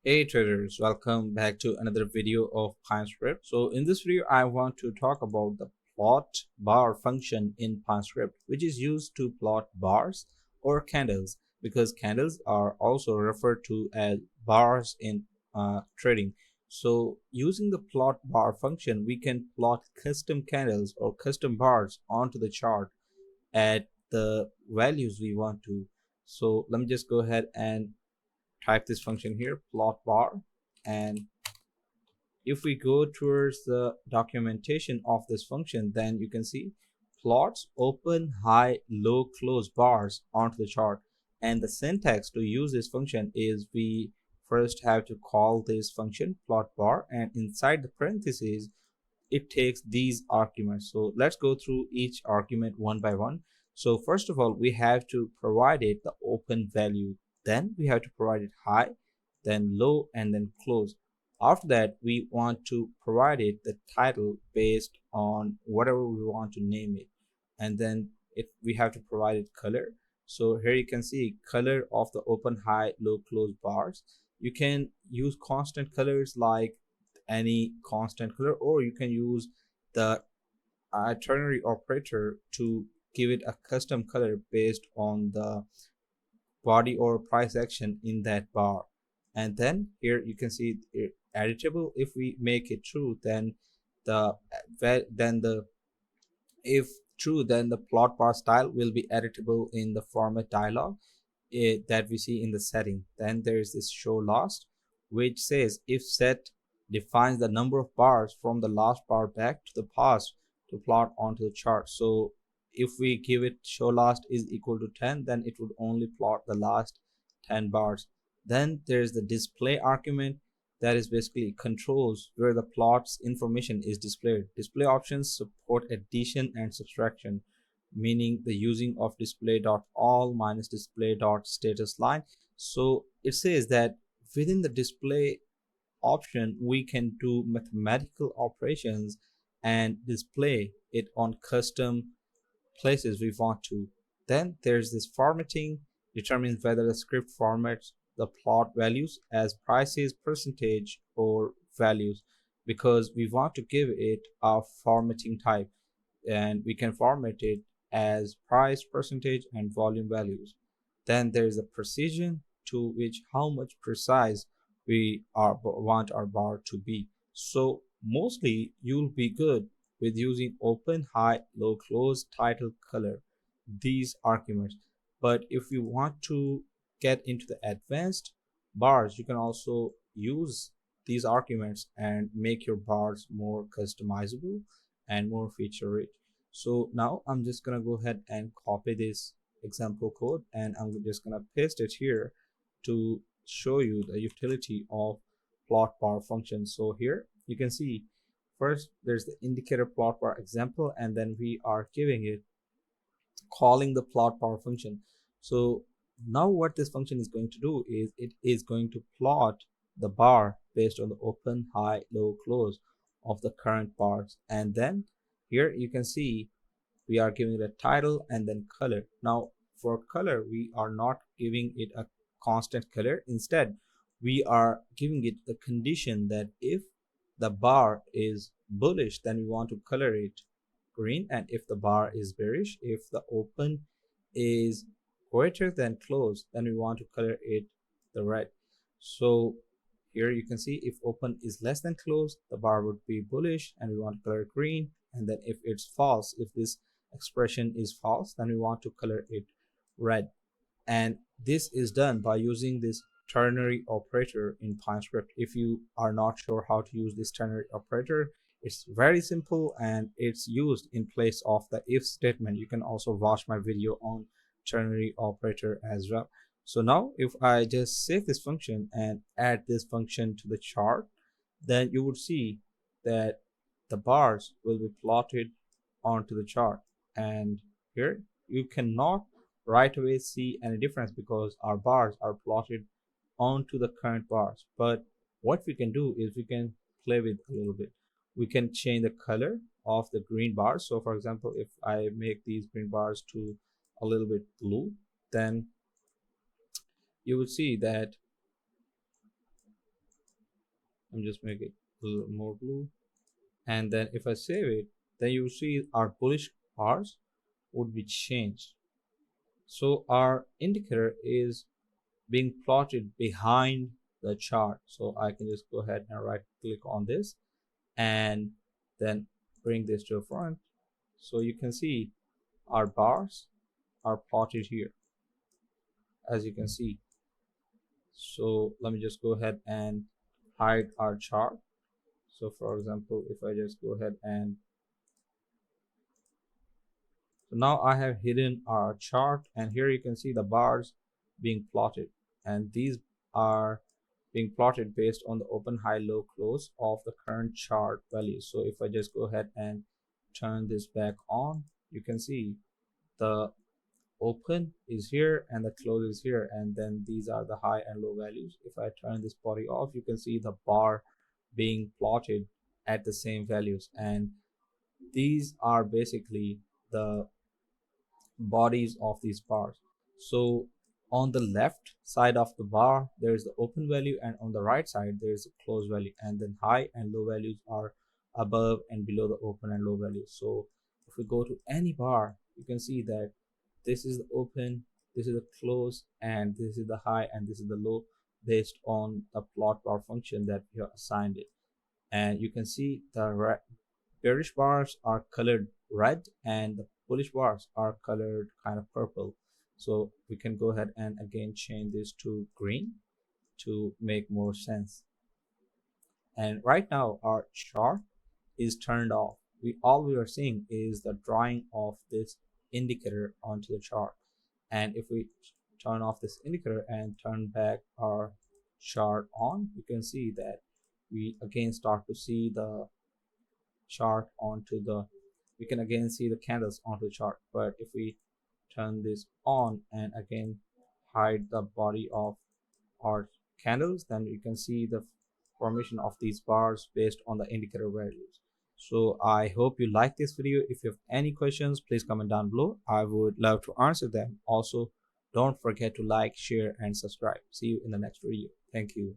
Hey traders, welcome back to another video of Pinescript. So in this video, I want to talk about the plot bar function in Pinescript, which is used to plot bars or candles, because candles are also referred to as bars in trading. So using the plot bar function, we can plot custom candles or custom bars onto the chart at the values we want to. So let me just go ahead and type this function here, plot bar, and if we go towards the documentation of this function, then you can see plots open, high, low, close bars onto the chart. And the syntax to use this function is we first have to call this function plot bar, and inside the parentheses it takes these arguments. So let's go through each argument one by one. So first of all, we have to provide it the open value, then we have to provide it high, then low, and then close. After that, we want to provide it the title based on whatever we want to name it, and then we have to provide it color. So here you can see color of the open, high, low, close bars. You can use constant colors like any constant color, or you can use the ternary operator to give it a custom color based on the body or price action in that bar. And then here you can see it editable. If we make it true, then the then the if true, then the plot bar style will be editable in the format dialog that we see in the setting. Then there is this show last, which says if set defines the number of bars from the last bar back to the past to plot onto the chart. So if we give it show last is equal to 10, then it would only plot the last 10 bars. Then there's the display argument, that is basically controls where the plot's information is displayed. Display options support addition and subtraction, meaning the using of display.all minus display.status line. So it says that within the display option, we can do mathematical operations and display it on custom places we want to. Then there's this formatting, determines whether the script formats the plot values as prices, percentage, or values, because we want to give it a formatting type, and we can format it as price, percentage, and volume values. Then there's a precision, to which how much precise want our bar to be. So mostly you'll be good with using open, high, low, close, title, color, these arguments. But if you want to get into the advanced bars, you can also use these arguments and make your bars more customizable and more feature rich. So now I'm just gonna go ahead and copy this example code, and I'm just gonna paste it here to show you the utility of plot bar function. So here you can see first there's the indicator plot bar example, and then we are giving it calling the plot bar function. So now what this function is going to do is it is going to plot the bar based on the open, high, low, close of the current bars. And then here you can see we are giving it a title and then color. Now for color, we are not giving it a constant color. Instead, we are giving it the condition that if the bar is bullish, then we want to color it green, and if the bar is bearish, if the open is greater than close, then we want to color it the red. So here you can see if open is less than close, the bar would be bullish and we want to color green. And then if it's false, if this expression is false, then we want to color it red. And this is done by using this ternary operator in Pinescript. If you are not sure how to use this ternary operator, it's very simple and it's used in place of the if statement. You can also watch my video on ternary operator as well. So now if I just save this function and add this function to the chart, then you would see that the bars will be plotted onto the chart. And here you cannot right away see any difference because our bars are plotted onto the current bars. But what we can do is we can play with a little bit. We can change the color of the green bars. So for example, if I make these green bars to a little bit blue, then you would see that I'm just make it a little more blue. And then if I save it, then you see our bullish bars would be changed. So our indicator is being plotted behind the chart. So I can just go ahead and right click on this and then bring this to the front. So you can see our bars are plotted here, as you can see. So let me just go ahead and hide our chart. So for example, if I just go ahead and so now I have hidden our chart, and here you can see the bars being plotted, and these are being plotted based on the open, high, low, close of the current chart values. So if I just go ahead and turn this back on, you can see the open is here and the close is here, and then these are the high and low values. If I turn this body off, you can see the bar being plotted at the same values, and these are basically the bodies of these bars. So on the left side of the bar there is the open value, and on the right side there is a close value, and then high and low values are above and below the open and low values. So if we go to any bar, you can see that this is the open, this is the close, and this is the high, and this is the low, based on the plot bar function that we have assigned it. And you can see the bearish bars are colored red and the bullish bars are colored kind of purple. So we can go ahead and again change this to green to make more sense. And right now our chart is turned off. All we are seeing is the drawing of this indicator onto the chart. And if we turn off this indicator and turn back our chart on, you can see that we again start to see the chart onto the we can again see the candles onto the chart. But if we turn this on and again hide the body of our candles, then you can see the formation of these bars based on the indicator values. So I hope you like this video. If you have any questions, please comment down below. I would love to answer them. Also, don't forget to like, share, and subscribe. See you in the next video. Thank you.